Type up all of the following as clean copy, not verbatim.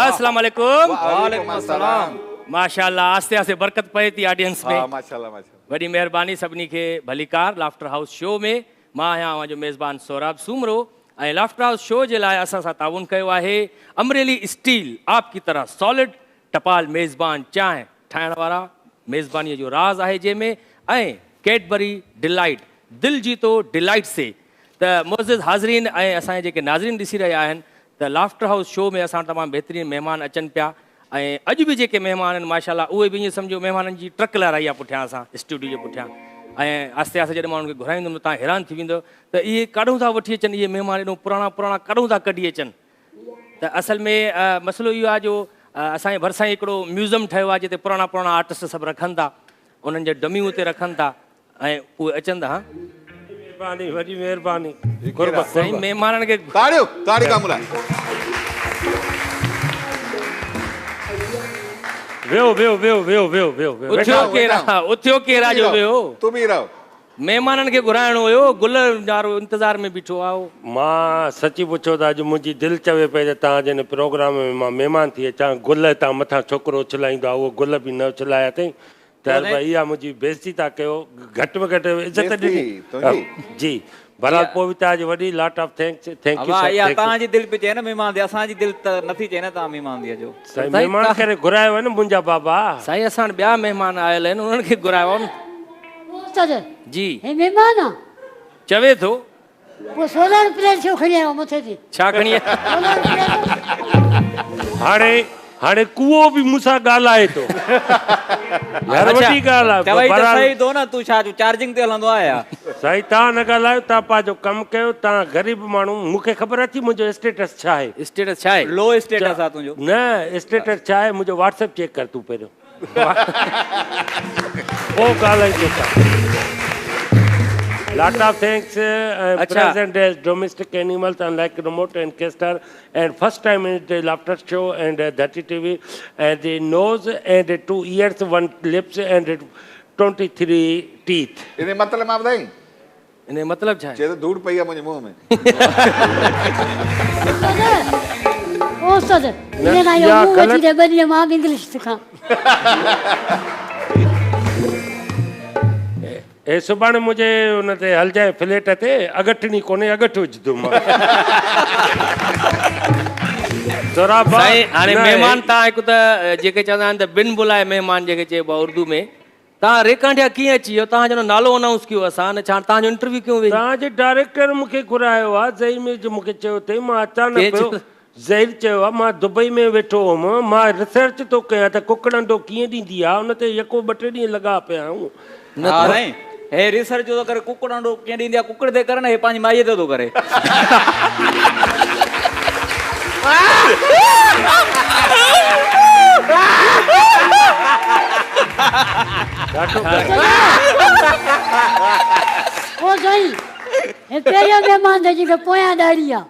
अस्सलाम वालेकुम। वालेकुम अस्सलाम। माशाल्लाह, आस्ते आस्ते बरकत पए थी ऑडियंस में। माशाल्लाह माशाल्लाह। वॾी महिरबानी सभिनी खे भलीकार लाफ्टर हाउस शो में। मां आहियां जो मेज़बान सोराब सूमरो ऐं लाफ्टर हाउस शो जे लाइ असां सां ताउन कयो आहे अमरेली स्टील, आपकी तरह सॉलिड टपाल मेज़बान चांहि ठाहिण वारा। मेज़बानीअ जो राज़ आहे जंहिंमें ऐं कैडबरी डिलाइट, दिल जीतो डिलाइट से। त मुअज़्ज़िज़ हाज़रीन ऐं असांजे जेके नाज़रीन ॾिसी रहिया आहिनि त लाफ्टर हाउस शो में असां तमामु बहितरीनु महिमान अचनि पिया ऐं अॼु बि जेके महिमान आहिनि माशाल्लाह उहे बि ईअं सम्झो महिमाननि जी ट्रक लाराई आहे पुठियां असां स्टूडियो जे पुठियां। ऐं आस्ते आस्ते जॾहिं मां उन्हनि खे घुराईंदुमि तव्हां हैरान थी वेंदो त इहे काॾूं था वठी अचनि, इहे महिमान एॾो पुराणा पुराणा काॾूं था कढी अचनि। त असल में मसइलो इहो आहे जो असांजे भरिसां हिकिड़ो म्यूज़ियम ठहियो आहे जिते पुराणा पुराणा आर्टिस्ट सभु रखनि था, उन्हनि जा डमियूं उते रखनि था ऐं उहे अचनि था। मेहरबानी, वॾी मेहरबानी। साईं महिमाननि खे ताड़ियो, ताड़ी का मुला। वेहो वेहो वेहो वेहो वेहो वेहो वेहो। उथियो केरा, उथियो केरा जो वेहो। तू भी रहो। महिमाननि खे घुराइणो हुयो, गुल वारो इंतज़ार में बीठो आहे। मां सची पुछो त अॼु मुंहिंजी दिलि चवे पई त तव्हांजे हिन प्रोग्राम में मां महिमान थी अचां। गुल तां मथां छोकिरो उछलाईंदो आहे, उहो गुल बि न उछलाया अथई। त भई इहा मुंहिंजी बेइज़ती था कयो, घटि में घटि इज़त ॾिनी जी। बहरहाल पोइ बि तव्हांजी वॾी lot of thanks. Thank U sir. या तव्हांजी दिलि पई चए न महिमान दी, असांजी दिलि त नथी चए न तव्हां महिमान दी जो। साईं महिमान करे घुरायो आहे न मुंहिंजा बाबा। साईं असां वटि ॿिया महिमान आयल आहिनि, उन्हनि खे घुरायो आहे न। जी हे महिमान आहे चवे थो। वो सोलर प्लेट छो खणी आयो मथे ते? छा खणी आयो? हाणे कुओ बि मूंसां ॻाल्हाए थो। यार वॾी ॻाल्हि आहे। तवई त सही दो न, तू छा चार्जिंग ते हलंदो आहे या? साईं तव्हां न ॻाल्हायो, तव्हां पंहिंजो कमु कयो। तव्हां ग़रीब माण्हू, मूंखे ख़बर अथी मुंहिंजो स्टेटस छा आहे। स्टेटस छा आहे? लो स्टेटस आहे तुंहिंजो। न स्टेटस छा आहे मुंहिंजो, व्हाट्सएप चेक कर तूं पहिरियों। पोइ ॻाल्हाई तोखां। Lot of thanks. Present as domestic animals unlike remote and Kester, and first time in the laughter show and Dhati TV, and the nose and 2 ears, 1 lips and 23 teeth. इने मतलब मां ॿुधाई? इने मतलब छा आहे? चए त धूड़ पई आहे मुंहिंजे मुंहं में। ओ सद ये ना यो मुंह वठी दे बनी मां इंग्लिश सिखा। ए सुभाणे मुझे उन ते हल जाए फ्लैट ते, अगठनी कोने अगठ विझदो मां। सोराब साईं हाणे महिमान तव्हां हिकु त जेके चवंदा आहिनि त बिन बुलाए महिमान जेके चइबो आहे उर्दू में, तव्हां रेकांडिया कीअं अची वियो? तव्हांजो नालो अनाउंस कयो असां न, छा तव्हांजो इंटरव्यू कीअं वेई? तव्हांजे डायरेक्टर मूंखे घुरायो आहे, ज़ई में मूंखे चयो अथई, मां अचां न पियो। ज़हीर चयो आहे मां दुबई में वेठो हुउमि, मां रिसर्च थो कयां त कुकड़ अंडो कीअं ॾींदी आहे, उन ते यको 2-3 ॾींहं लॻा पिया आहियूं। न हे रिसर्च जो करे कुकड़ अंडो कीअं ॾींदी आहे, कुकड़ ते करे न, हे पंहिंजी माईअ ते थो करे। ओ सही हे पहिरियों महिमान ते जेके पोयां ॾाढ़ी आहे।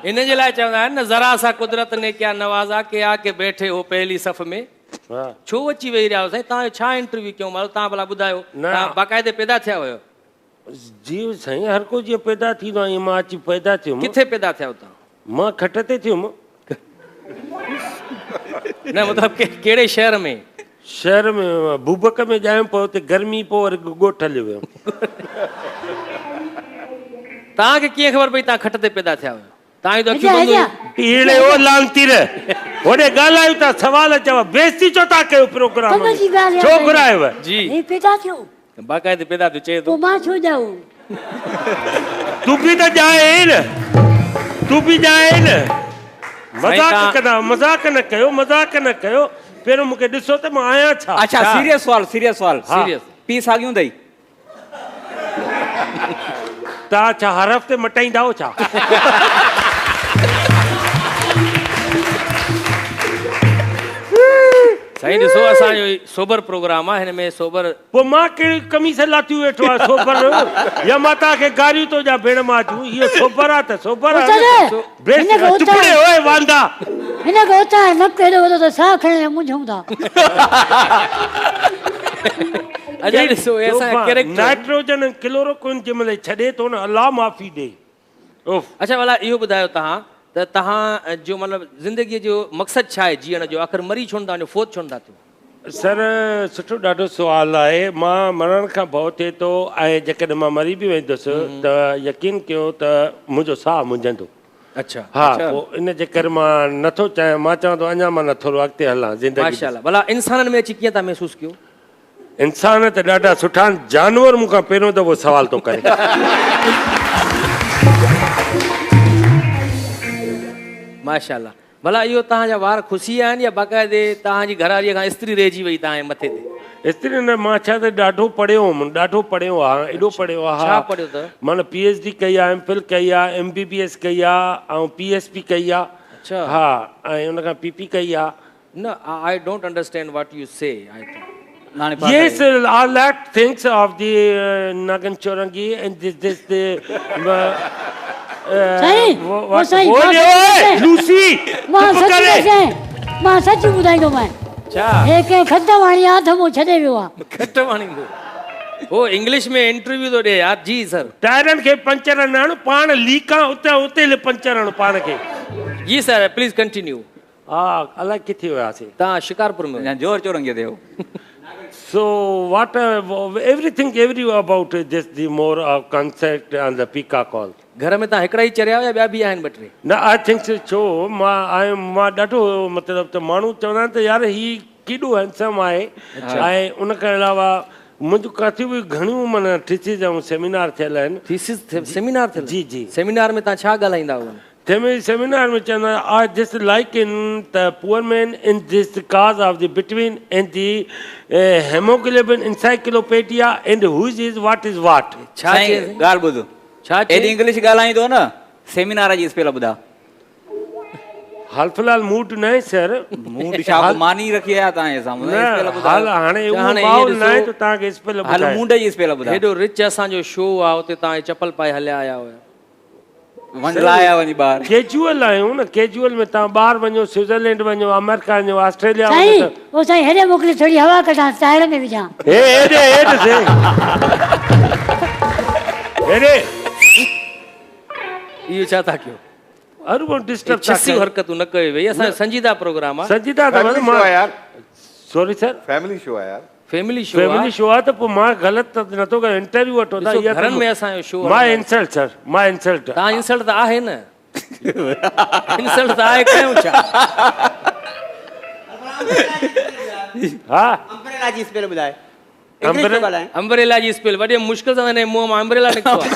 इन जे लाइ चवंदा आहिनि न, ज़रा सा कुदरत ने क्या नवाज़ा के आके बैठे हो पहली सफ़ में। छो अची वेही रहिया साईं? तव्हांजो छा इंटरव्यू कयूं? मतलब तव्हां भला ॿुधायो, तव्हां बाक़ाइदे पैदा थिया हुयो? जी साईं, हर को जीअं पैदा थींदो आहे मां अची पैदा थियुमि। किथे पैदा थिया तव्हां? मां खट ते थियुमि। न मतलब कहिड़े शहर में? शहर में बूबक में ॼायमि पियो, हुते गर्मी पोइ वरी ॻोठ हली वियुमि। तव्हांखे कीअं ख़बर पई तव्हां खट ते पैदा थिया हुयो? ईड़े ओ लांतीर होॾे ॻाल्हायूं था, सवाल चओ, बेइज़ती छो था कयो प्रोग्राम में? छो घुरायव? जी हे पैदा थियो, बाक़ाइदे पैदा थियो चए थो। पोइ मां छो ॼाऊं? तूं बि त ॼाए न, तूं बि ॼाए न। मज़ाक कंदा, मज़ाक न कयो, मज़ाक न कयो। पहिरियों मूंखे ॾिसो त मां आहियां छा। अच्छा सीरियस सवाल, सीरियस सवाल। सीरियस पी सागियूं अथई? तव्हां छा हर हफ़्ते मटाईंदा हो छा? साईं ॾिसो, असांजो सोबर प्रोग्राम आहे, हिन में सोबर। पोइ मां कहिड़ी कमीस लातियूं वेठो आहे सोबर, या मां तव्हांखे गारियूं थो ॾियां भेण माजूं? इहो सोबर आहे त सोबर आहे। चुपड़े होए वांदा हिनखे उतां न केॾो वॾो त साह खणे मुंझूं था। अजय ॾिसो, ऐसा कैरेक्टर नाइट्रोजन ऐं क्लोरोक्विन जंहिं महिल छॾे थो न, अलाह माफ़ी ॾे। अच्छा भला इहो ॿुधायो तव्हां त त तव्हां जो मतिलबु ज़िंदगीअ जो मक़सदु छा आहे जीअण जो? आख़िर मरी छो था वञो, फोत छो था थियो? सर सुठो ॾाढो सुवालु आहे। मां मरण खां भउ थिए थो ऐं जेकॾहिं मां मरी बि वेंदुसि त यकीन कयो त मुंहिंजो साहु मुंझंदो। अच्छा, हा, पोइ इन जे करे मां नथो चाहियां। मां चवां थो अञा मां नथो अॻिते हलां ज़िंदगी। माशाल्लाह। भला इंसाननि में अची कीअं था महसूसु कयो? इंसान त ॾाढा सुठा आहिनि, जानवर मूंखां पहिरियों दफ़ो सवाल थो करे। माशाल्लाह। भला इहो तव्हांजा वार खुशी आहिनि या बाक़ाइदे तव्हांजी घरवारीअ खां इस्त्री रहिजी वई तव्हांजे मथे ते? स्त्री न, मां छा त ॾाढो पढ़ियो हुउमि, ॾाढो पढ़ियो आहे, एॾो पढ़ियो आहे। छा पढ़ियो अथव? माना PhD कई आहे, MPhil कई आहे, MBBS कई आहे ऐं PSP कई आहे। अच्छा। हा, ऐं उन खां PP कई आहे। No, I don't understand what you say. Yes, all that things of the Nagan Chorangi and this the सही वो सही Lucy. मां सच ॿुधाईंदो मैं। छा? एक खत वाणी आ त मूं छॾे वियो आहे। खट वाणी वो इंग्लिश में इंटरव्यू तो दे यार। जी सर। टायरन खे पंचर न पाण लीका उते उते पंचर पाण खे। जी सर, प्लीज कंटिन्यू। हा, अलाए किथे वियासीं? तव्हां शिकारपुर में जोर चोरंगी ते हो। So what everything about this the more concept and the peacock call. घर में तव्हां हिकिड़ा ई चरिया या ॿिया बि आहिनि ॿ टे? न, आई थिंक छो मां ॾाढो मतिलबु त माण्हू चवंदा आहिनि त यार ही केॾो हैंडसम आहे। ऐं उन खां अलावा मुंहिंजूं काथियूं बि घणियूं माना थीसिस ऐं सेमिनार थियल आहिनि। थीसिस सेमिनार थियल? जी जी। सेमिनार में तव्हां छा ॻाल्हाईंदा हुआ? Seminar में चवंदा I just like in the poor man in this cause of the between and the hemoglobin encyclopedia and who is what is what. छा चीज़? ॻाल्हि ॿुध। छा एॾी इंग्लिश ॻाल्हाईंदो न, सेमिनार जी स्पेल ॿुधा। हाल फिलहाल मूड न आहे सर। मूड छा मानी रखी आहे तव्हांजे साम्हूं? स्पेल ॿुधा। हाल हाणे उहो माहौल न आहे त तव्हांखे स्पेल ॿुधाए। हाल मूड जी स्पेल ॿुधा। हेॾो रिच असांजो शो आहे, उते तव्हां चप्पल पाए हलिया आया हुया। लाया वञी ॿाहिरि। कैजुअल आहियूं न, कैजुअल में तव्हां ॿाहिरि वञो, स्विट्जरलैंड वञो, अमेरिका वञो, ऑस्ट्रेलिया सही वञो। वो सही हेॾे मोकिले थोड़ी हवा कढां, टायर में विझां। हेॾे इहो छा था कयो? हर को डिस्टर्ब छसी हरकतूं न कयो भई। असांजो संजीदा प्रोग्राम आहे। संजीदा फैमिली शो आहे यार। सॉरी सर, फैमिली शो आहे यार। फैमिली शो फैमिली शो आहे त पोइ मां ग़लति नथो कयां। इंटरव्यू वठो था। घरनि में असांजो शो मां इंसल्ट सर, मां इंसल्ट। तव्हां इंसल्ट त आहे न। इंसल्ट त आहे, कयूं छा? हा, अम्ब्रेला जी स्पेल ॿुधाए। अम्ब्रेला जी स्पेल वॾे मुश्किल सां हिन मुंहं मां अम्ब्रेला निकितो आहे।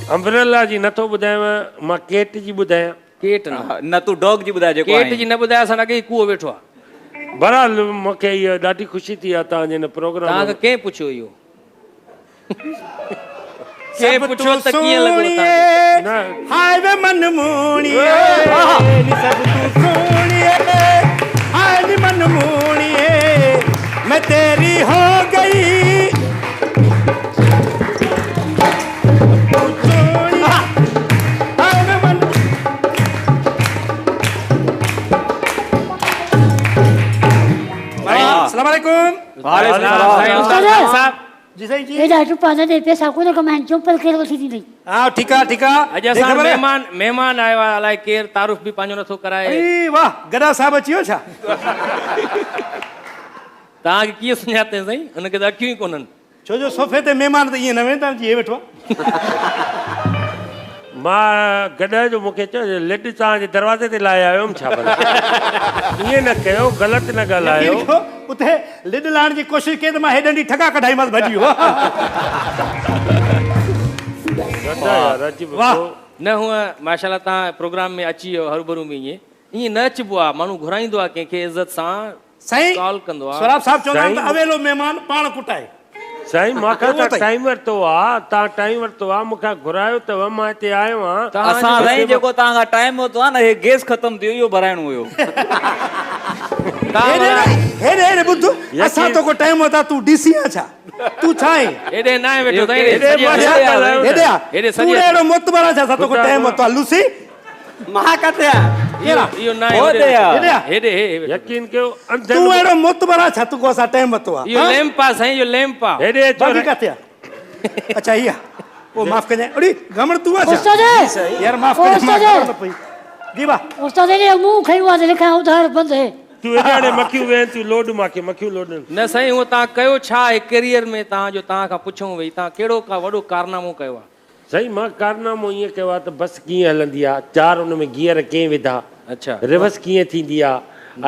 अम्ब्रेला जी नथो ॿुधायांव, मां केट जी ॿुधायां। केट न, न तूं डॉग जी ॿुधाए। जेको केट जी न ॿुधाए, असां अॻे कुओ वेठो आहे। बहरहाल मूंखे इहा ॾाढी ख़ुशी थी आहे तव्हांजे हिन प्रोग्राम। तव्हांखे कंहिं पुछियो इहो? कंहिं पुछियो त कीअं लॻो तव्हांखे? हाय वे मनमोणिए सब तू सोणिए, हाय वे मनमोणिए मैं तेरी हो गई। जी साईं जी। एॾा टुपा न ॾे, पैसा कोन कमाइनि, चुपल केरु वठी ॾींदई? हा ठीकु आहे ठीकु आहे। अॼु असां महिमान आयो आहे, अलाए केरु तारुफ़ बि पंहिंजो नथो कराए। वाह, गदा साहब अची वियो छा? तव्हांखे कीअं सुञाते साईं? हुनखे त अखियूं ई कोन्हनि। छो जो सोफ़े ते महिमान त ईअं न वेंदा, जीअं वेठो आहे। मां गॾ जो मूंखे चयो लेट तव्हांजे दरवाज़े ते लाइ आयो हुउमि छा? भला ईअं न कयो, ग़लति न ॻाल्हायो। उते लिड लाइण जी कोशिशि कई त मां हेॾे ॾींहुं ठगा कढाईमांसि, भॼी वियो। न हूअं माशाल्लाह तव्हां प्रोग्राम में अची वियो हरूभरू में। ईअं न अचिबो आहे। माण्हू घुराईंदो आहे कंहिंखे इज़त सां, साईं कॉल कंदो आहे। सराब साहब चवंदा आहिनि त अवेलो महिमान पाण कुटाए। साईं मूंखां त टाइम वरितो आहे, तव्हां टाइम वरितो आहे, मूंखां घुरायो अथव, मां हिते आयो आहियां। असां साईं जेको तव्हांखां टाइम वरितो आहे न, हे गैस ख़तम थियो, इहो भराइणो हुयो। हेॾे ॿुध, असां तोखे टाइम वरिता, तूं डीसी आहे छा? तूं छा आहे? हेॾे न आहे वेठो साईं। हेॾे तूं अहिड़ो मोतबर आहे छा? असां तोखे टाइम वरितो आहे। लूसी मां किथे आहे? इहो न आहे। यकीन कयो, तूं अहिड़ो मोतबर आहे छा? तूं असां टाइम वरितो आहे। इहो लैंप आहे साईं, इहो लैंप आहे। हेॾे बाक़ी किथे आहे? अच्छा इहा ओ माफ़ कजां अड़ी घमण तूं आ उस्ताद यार माफ़ कजां उस्ताद। मां ख़बर न पई जी वाह उस्ताद ने मुंह खयो आहे त लिखां उधार बंदि है तूं एॾाड़े मखियूं वेहनि थियूं लोड मांखे मखियूं लोडनि न साईं उहो तव्हां कयो छा आहे कैरियर में तव्हांजो तव्हां खां पुछूं भई तव्हां कहिड़ो का वॾो कारनामो कयो आहे साईं मां कारनामो ईअं कयो आहे त बस कीअं हलंदी आहे 4 उन में गियर कीअं विधा अच्छा रिवर्स कीअं थींदी आहे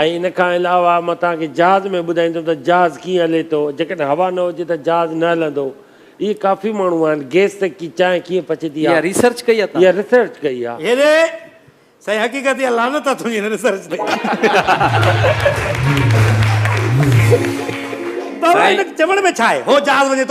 ऐं इन खां अलावा मां तव्हांखे जहाज़ में ॿुधाईंदुमि त जहाज़ कीअं हले थो जेकॾहिं हवा न हुजे त जहाज़ न हलंदो इहे काफ़ी माण्हू आहिनि गैस ते चांहि कीअं पचंदी इहा आहे रिसर्च कई आहे इहा रिसर्च कई आहे हेरे सही हकीकत या लानत आहे तुंहिंजी हिन रिसर्च ते बाबा इन चवण में छा आहे हो जहाज़ वञे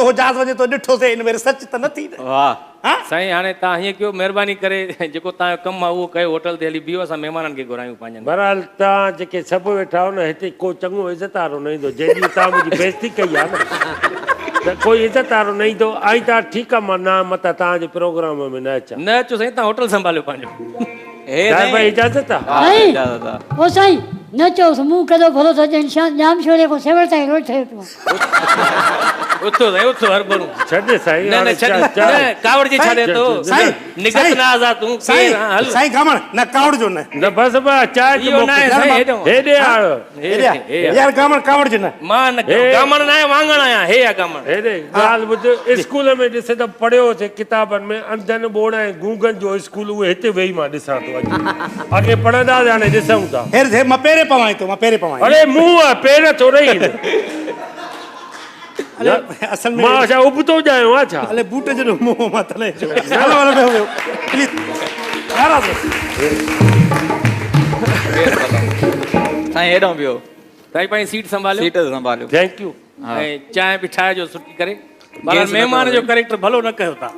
थो ॾिठोसीं इन में रिसर्च त न थी न वाह हा साईं हाणे तव्हां हीअं कयो महिरबानी करे जेको तव्हांजो कमु आहे उहो कयो होटल ते हली बीहो असां महिमाननि खे घुरायूं पंहिंजनि बहरहाल तव्हां जेके सभु वेठा हो न हिते को चङो इज़तदारो न ईंदो जंहिं ॾींहुं तव्हां मुंहिंजी बेइज़ती कई आहे न त कोई इज़तदारो न ईंदो ऐं तव्हां ठीकु आहे मां न मतां तव्हांजे प्रोग्राम में न अचां न अचो साईं तव्हां होटल संभालियो पंहिंजो साहिब इजाज़त आहे साईं ओ साईं न चओसि मुंहुं केॾो भलो थो ॼण जाम छोड़े को सेवड़ ताईं रोज ठहे पियो उथो साईं उथो हर भरू छॾ साईं न न हाणे छॾ न कावड़ जे छॾे थो साईं, निगत साईं, न आज़ाद तूं साईं केरु हल साईं घमण न कावड़ जो न न बसि चांहि इहो न आहे साईं हेॾो हेॾे आयो हे यार घमण कावड़ जो न मां न गामण न आहियां वांगण आहियां हे आहे गामण हेॾे ॻाल्हि ॿुध स्कूल में ॾिसे त पढ़ियोसीं किताबनि में अंधनि ॿोड़ ऐं गूंगनि जो स्कूल उहे हिते वेही मां ॾिसां थो अॼु अॻे पढ़ंदासीं हाणे ॾिसूं था हेर मां पहिरें पवां थो अरे मुंहुं आहे पेर थो रही असल में मां छा उबतो ॼायो आहे छा अले बूट जो मुंहुं मां तले जो हलो हलो वेहो प्लीज नाराज़ साईं हेॾो बियो साईं पंहिंजी सीट संभालियो सीट संभालियो थैंक यू ऐं चांहि बि ठाहिजो सुठी करे पर महिमान जो कैरेक्टर भलो न कयो तव्हां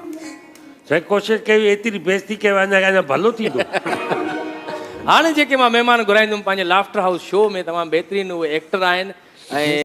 साईं कोशिशि कई एतिरी बेइज़ती कयो अञा भलो थींदो हाणे जेके मां महिमान घुराईंदुमि पंहिंजे लाफ्टर हाउस शो में तमामु बहितरीनु उहे एक्टर आहिनि ऐं